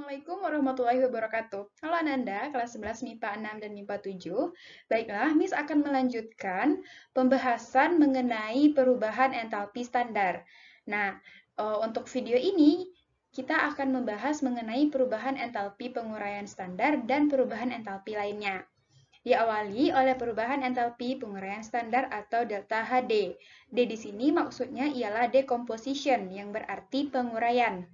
Assalamualaikum warahmatullahi wabarakatuh. Halo Ananda, kelas 11 MIPA 6 dan MIPA 7. Baiklah, Miss akan melanjutkan pembahasan mengenai perubahan entalpi standar. Nah, untuk video ini kita akan membahas mengenai perubahan entalpi penguraian standar dan perubahan entalpi lainnya. Diawali oleh perubahan entalpi penguraian standar atau delta HD. D di sini maksudnya ialah decomposition yang berarti penguraian.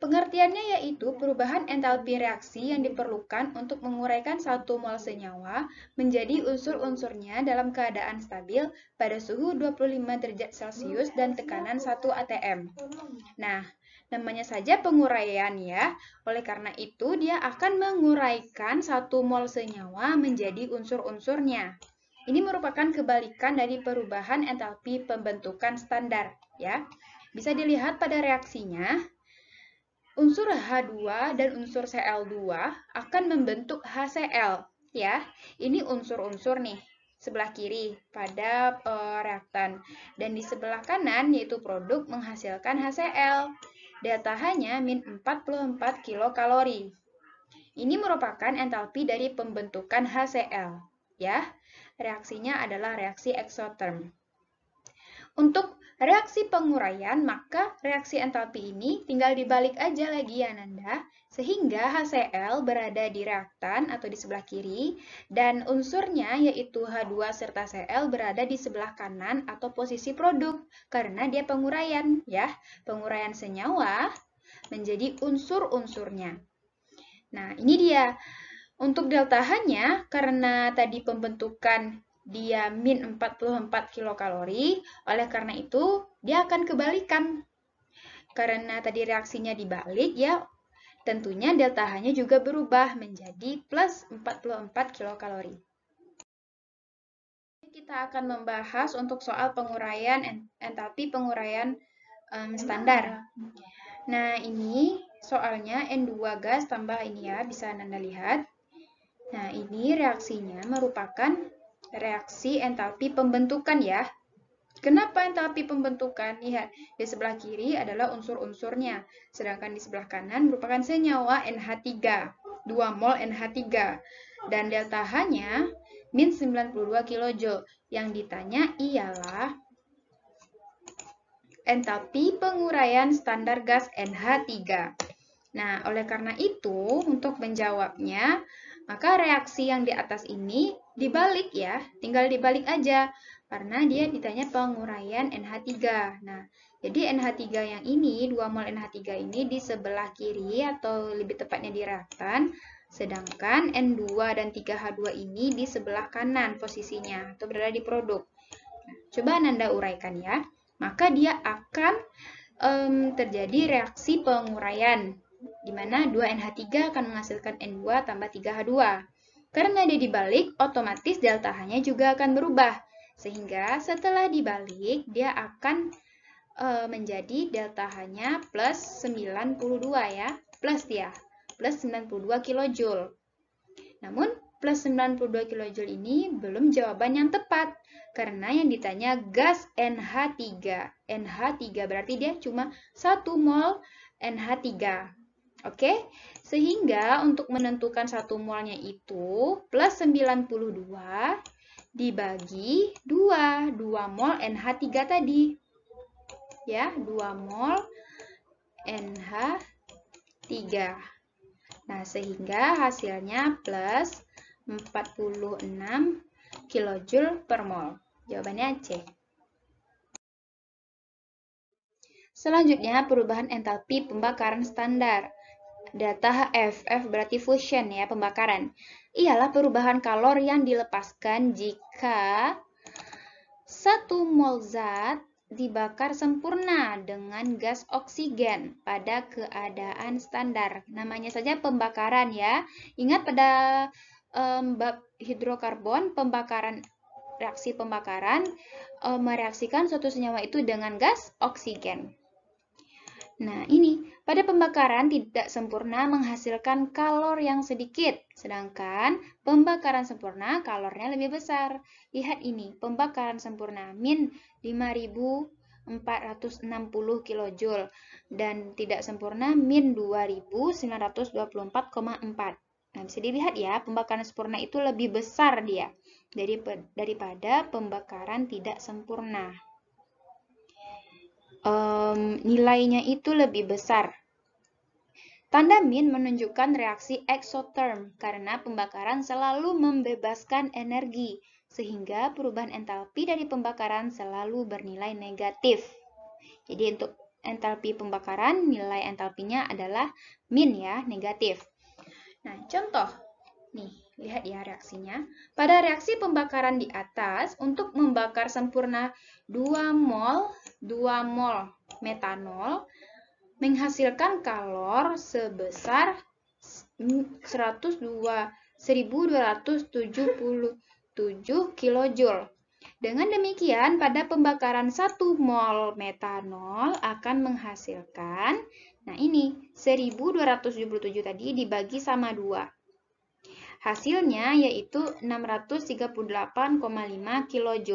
Pengertiannya yaitu perubahan entalpi reaksi yang diperlukan untuk menguraikan satu mol senyawa menjadi unsur-unsurnya dalam keadaan stabil pada suhu 25 derajat Celcius dan tekanan 1 atm. Nah, namanya saja penguraian ya. Oleh karena itu, dia akan menguraikan satu mol senyawa menjadi unsur-unsurnya. Ini merupakan kebalikan dari perubahan entalpi pembentukan standar ya. Bisa dilihat pada reaksinya. Unsur H2 dan unsur Cl2 akan membentuk HCl ya. Ini unsur-unsur nih sebelah kiri pada reaktan dan di sebelah kanan yaitu produk menghasilkan HCl. Delta H-nya min 44 kilokalori. Ini merupakan entalpi dari pembentukan HCl ya. Reaksinya adalah reaksi eksoterm. Untuk reaksi penguraian, maka reaksi entalpi ini tinggal dibalik aja lagi ya Nanda, sehingga HCl berada di reaktan atau di sebelah kiri, dan unsurnya yaitu H2 serta Cl berada di sebelah kanan atau posisi produk, karena dia penguraian ya, penguraian senyawa menjadi unsur-unsurnya. Nah, ini dia. Untuk delta H-nya, karena tadi pembentukan dia min 44 kilokalori, oleh karena itu dia akan kebalikan. Karena tadi reaksinya dibalik ya, tentunya delta H-nya juga berubah menjadi plus 44 kilokalori. Kita akan membahas untuk soal penguraian entalpi penguraian standar. Nah, ini soalnya N2 gas tambah ini ya, bisa Anda lihat. Nah, ini reaksinya merupakan reaksi entalpi pembentukan ya. Kenapa entalpi pembentukan? Lihat, di sebelah kiri adalah unsur-unsurnya, sedangkan di sebelah kanan merupakan senyawa NH3, 2 mol NH3. Dan delta H-nya min 92 kJ. Yang ditanya ialah entalpi penguraian standar gas NH3. Nah, oleh karena itu, untuk menjawabnya, maka reaksi yang di atas ini dibalik ya, tinggal dibalik aja, karena dia ditanya penguraian NH3. Nah, jadi NH3 yang ini, 2 mol NH3 ini di sebelah kiri atau lebih tepatnya di reaktan, sedangkan N2 dan 3H2 ini di sebelah kanan posisinya, atau berada di produk. Nah, coba Nanda uraikan ya, maka dia akan terjadi reaksi penguraian, di mana 2NH3 akan menghasilkan N2 tambah 3H2. Karena dia dibalik, otomatis delta H-nya juga akan berubah. Sehingga setelah dibalik, dia akan menjadi delta H-nya plus 92 ya. Plus 92 kJ. Namun, plus 92 kJ ini belum jawaban yang tepat. Karena yang ditanya gas NH3. NH3 berarti dia cuma 1 mol NH3. Oke, sehingga untuk menentukan 1 molnya itu plus 92 dibagi 2 mol NH3 tadi. Ya, 2 mol NH3. Nah, sehingga hasilnya plus 46 kJ per mol. Jawabannya C. Selanjutnya, perubahan entalpi pembakaran standar. Data F berarti fusion ya, pembakaran. Ialah perubahan kalor yang dilepaskan jika 1 mol zat dibakar sempurna dengan gas oksigen pada keadaan standar. Namanya saja pembakaran ya. Ingat pada bab hidrokarbon, reaksi pembakaran mereaksikan suatu senyawa itu dengan gas oksigen. Nah, ini pada pembakaran tidak sempurna menghasilkan kalor yang sedikit, sedangkan pembakaran sempurna kalornya lebih besar. Lihat ini, pembakaran sempurna min 5000 460 kJ dan tidak sempurna min 2924,4. Nah, bisa dilihat ya, pembakaran sempurna itu lebih besar dia daripada pembakaran tidak sempurna. Nilainya itu lebih besar. Tanda min menunjukkan reaksi exotherm karena pembakaran selalu membebaskan energi, sehingga perubahan entalpi dari pembakaran selalu bernilai negatif. Jadi untuk entalpi pembakaran, nilai entalpinya adalah min ya, negatif. Nah, contoh. Nih, lihat ya reaksinya. Pada reaksi pembakaran di atas, untuk membakar sempurna 2 mol metanol menghasilkan kalor sebesar 1277 kJ. Dengan demikian, pada pembakaran 1 mol metanol akan menghasilkan, nah ini 1277 tadi dibagi sama 2. Hasilnya yaitu 638,5 kJ.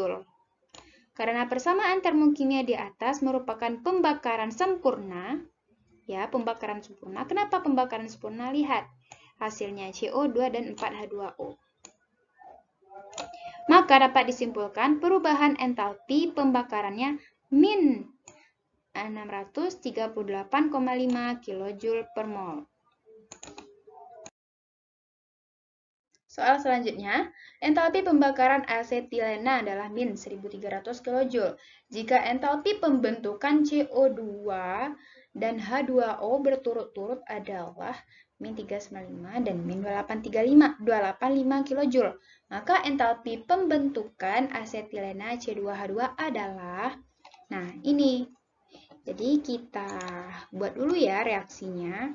Karena persamaan termokimia di atas merupakan pembakaran sempurna, ya, pembakaran sempurna. Kenapa pembakaran sempurna? Lihat, hasilnya CO2 dan 4H2O. Maka dapat disimpulkan perubahan entalpi pembakarannya min 638,5 kJ per mol. Soal selanjutnya, entalpi pembakaran asetilena adalah min 1300 kJ. Jika entalpi pembentukan CO2 dan H2O berturut-turut adalah min 395 dan min 285 kJ, maka entalpi pembentukan asetilena C2H2 adalah, nah ini. Jadi kita buat dulu ya reaksinya.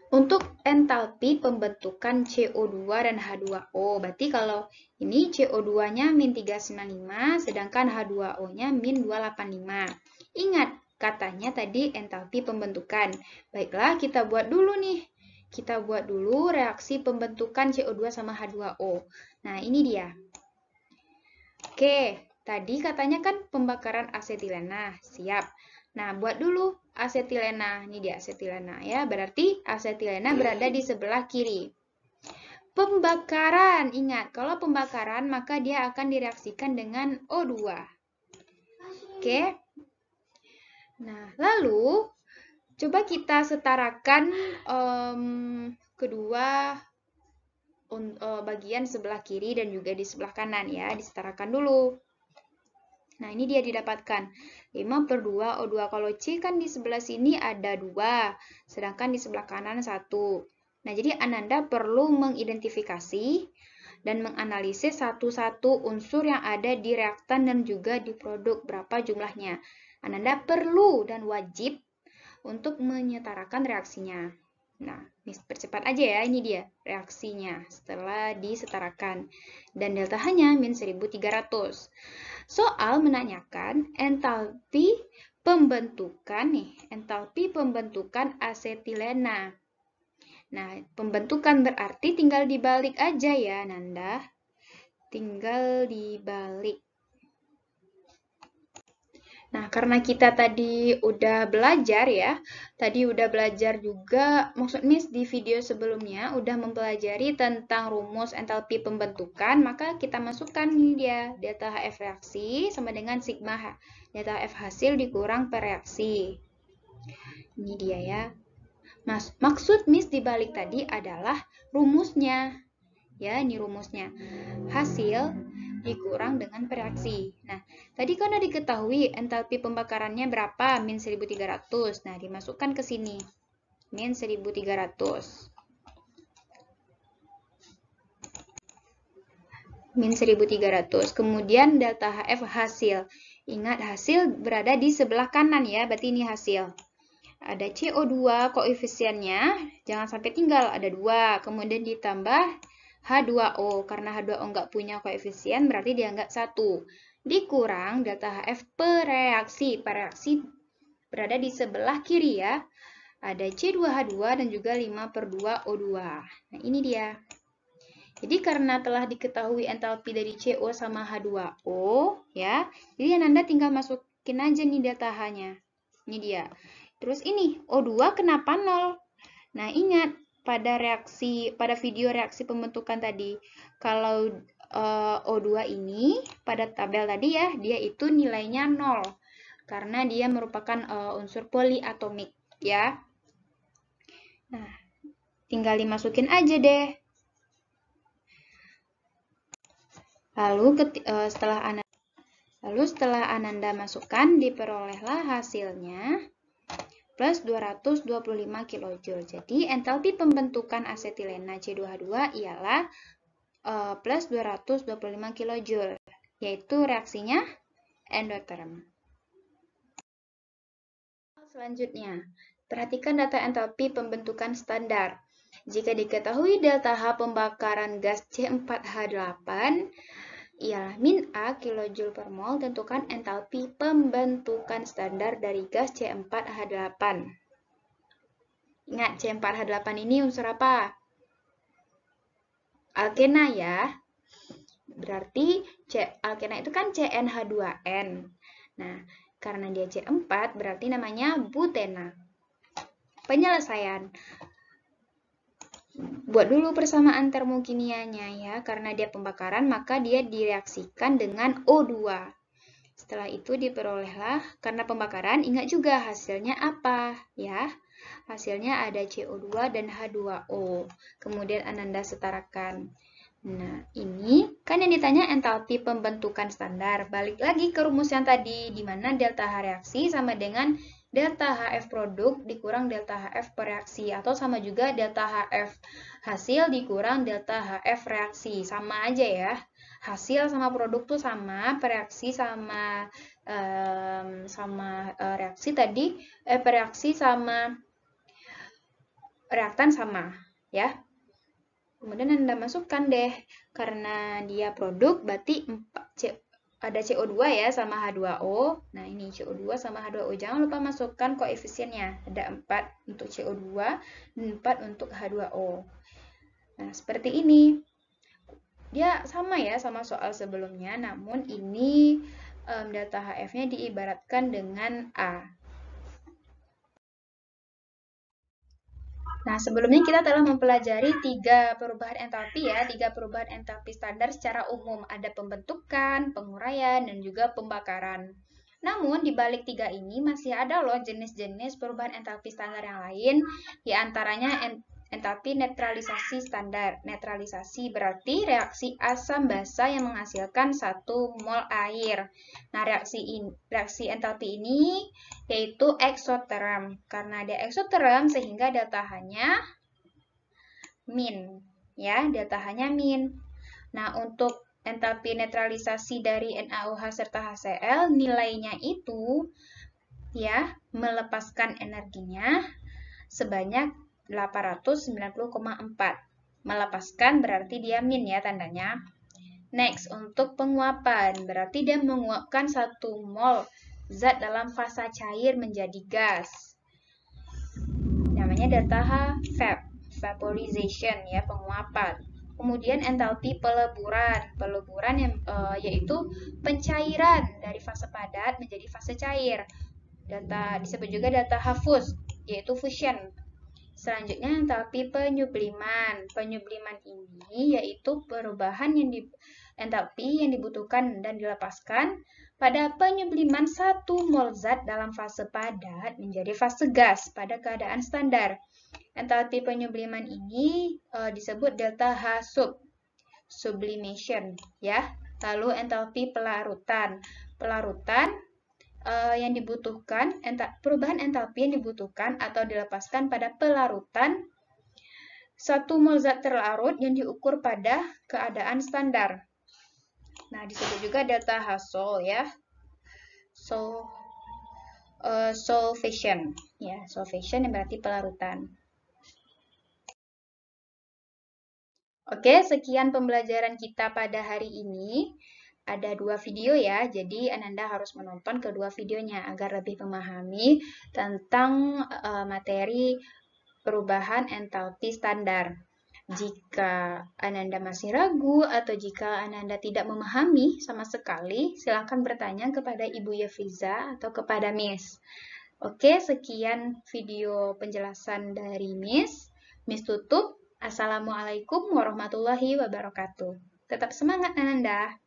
Untuk entalpi pembentukan CO2 dan H2O, berarti kalau ini CO2-nya min 395, sedangkan H2O-nya min 285. Ingat, katanya tadi entalpi pembentukan. Baiklah, kita buat dulu nih. Kita buat dulu reaksi pembentukan CO2 sama H2O. Nah, ini dia. Oke, tadi katanya kan pembakaran asetilena. Siap. Nah, buat dulu asetilena. Ini dia asetilena ya. Berarti asetilena berada di sebelah kiri. Pembakaran. Ingat, kalau pembakaran maka dia akan direaksikan dengan O2. Oke. Nah, lalu coba kita setarakan kedua bagian sebelah kiri dan juga di sebelah kanan ya. Disetarakan dulu. Nah, ini dia didapatkan. 5/2 O2. Kalau C kan di sebelah sini ada 2, sedangkan di sebelah kanan 1. Nah, jadi Ananda perlu mengidentifikasi dan menganalisis satu-satu unsur yang ada di reaktan dan juga di produk, berapa jumlahnya. Ananda perlu dan wajib untuk menyetarakan reaksinya. Nah, percepat aja ya, ini dia reaksinya setelah disetarakan. Dan delta H-nya min 1300. Soal menanyakan entalpi pembentukan entalpi pembentukan asetilena. Nah, pembentukan berarti tinggal dibalik aja ya, Nanda. Tinggal dibalik. Nah, karena kita tadi udah belajar ya, tadi udah belajar juga, maksudnya di video sebelumnya udah mempelajari tentang rumus entalpi pembentukan, maka kita masukkan ini dia, delta HF reaksi sama dengan sigma delta F hasil dikurang per reaksi. Ini dia ya. Maksud Miss dibalik tadi adalah rumusnya. Ya, ini rumusnya. Hasil dikurang dengan reaksi. Nah, tadi kan udah diketahui entalpi pembakarannya berapa? Min 1300. Nah, dimasukkan ke sini. Min 1300. Min 1300. Kemudian delta HF hasil. Ingat, hasil berada di sebelah kanan ya. Berarti ini hasil. Ada CO2 koefisiennya. Jangan sampai tinggal. Ada 2. Kemudian ditambah H2O, karena H2O nggak punya koefisien, berarti dia nggak 1. Dikurang delta HF per reaksi. Per reaksi berada di sebelah kiri ya. Ada C2H2 dan juga 5/2 O2. Nah, ini dia. Jadi karena telah diketahui entalpi dari CO sama H2O, ya, jadi Ananda tinggal masukin aja nih delta H-nya. Ini dia. Terus ini, O2 kenapa 0? Nah, ingat, pada video reaksi pembentukan tadi, kalau O2 ini, pada tabel tadi ya, dia itu nilainya 0. Karena dia merupakan unsur poliatomik, ya. Nah, tinggal dimasukin aja deh. Lalu setelah Ananda masukkan, diperolehlah hasilnya plus 225 kJ. Jadi entalpi pembentukan asetilena C2H2 ialah plus 225 kJ, yaitu reaksinya endoterm. Selanjutnya, perhatikan data entalpi pembentukan standar. Jika diketahui delta H pembakaran gas C4H8 ialah min A kJ per mol, tentukan entalpi pembentukan standar dari gas C4H8. Ingat, C4H8 ini unsur apa? Alkena ya. Berarti alkena itu kan CnH2n. Nah, karena dia C4 berarti namanya butena. Penyelesaian. Buat dulu persamaan termokimianya ya, karena dia pembakaran maka dia direaksikan dengan O2. Setelah itu diperolehlah, karena pembakaran, ingat juga hasilnya apa ya. Hasilnya ada CO2 dan H2O. Kemudian Ananda setarakan. Nah, ini kan yang ditanya entalpi pembentukan standar. Balik lagi ke rumus yang tadi, di mana delta H reaksi sama dengan delta HF produk dikurang delta HF pereaksi, atau sama juga delta HF hasil dikurang delta HF reaksi. Sama aja ya. Hasil sama produk tuh sama, pereaksi sama reaksi tadi, pereaksi sama reaktan sama, ya. Kemudian Anda masukkan deh, karena dia produk berarti ada CO2 ya sama H2O. Nah, ini CO2 sama H2O. Jangan lupa masukkan koefisiennya. Ada 4 untuk CO2 dan 4 untuk H2O. Nah, seperti ini. Dia sama ya sama soal sebelumnya, namun ini delta HF-nya diibaratkan dengan A. Nah, sebelumnya kita telah mempelajari 3 perubahan entalpi ya, 3 perubahan entalpi standar secara umum. Ada pembentukan, penguraian, dan juga pembakaran. Namun, di balik 3 ini masih ada loh jenis-jenis perubahan entalpi standar yang lain, di antaranya entalpi netralisasi standar. Netralisasi berarti reaksi asam basa yang menghasilkan 1 mol air. Nah, reaksi entalpi ini yaitu eksoterm. Karena dia eksoterm sehingga delta H-nya min. Ya, delta H-nya min. Nah, untuk entalpi netralisasi dari NaOH serta HCl nilainya itu ya melepaskan energinya sebanyak 890,4. Melepaskan berarti dia min ya tandanya. Next, untuk penguapan berarti dia menguapkan 1 mol zat dalam fasa cair menjadi gas. Namanya delta H vaporization ya, penguapan. Kemudian entalpi peleburan yang yaitu pencairan dari fase padat menjadi fase cair. Disebut juga delta H fus, yaitu fusion. Selanjutnya entalpi penyubliman. Penyubliman ini yaitu perubahan entalpi yang dibutuhkan dan dilepaskan pada penyubliman 1 mol zat dalam fase padat menjadi fase gas pada keadaan standar. Entalpi penyubliman ini disebut delta H sub, sublimation ya. Lalu entalpi pelarutan. Pelarutan yang dibutuhkan, perubahan entalpi yang dibutuhkan atau dilepaskan pada pelarutan 1 mol zat terlarut yang diukur pada keadaan standar. Nah, disebut juga delta H sol ya. Solvation ya, solvation yang berarti pelarutan. Oke, sekian pembelajaran kita pada hari ini. Ada 2 video ya, jadi Ananda harus menonton kedua videonya agar lebih memahami tentang materi perubahan entalpi standar. Jika Ananda masih ragu atau jika Ananda tidak memahami sama sekali, silakan bertanya kepada Ibu Yefiza atau kepada Miss. Oke, sekian video penjelasan dari Miss. Miss tutup. Assalamualaikum warahmatullahi wabarakatuh. Tetap semangat, Ananda!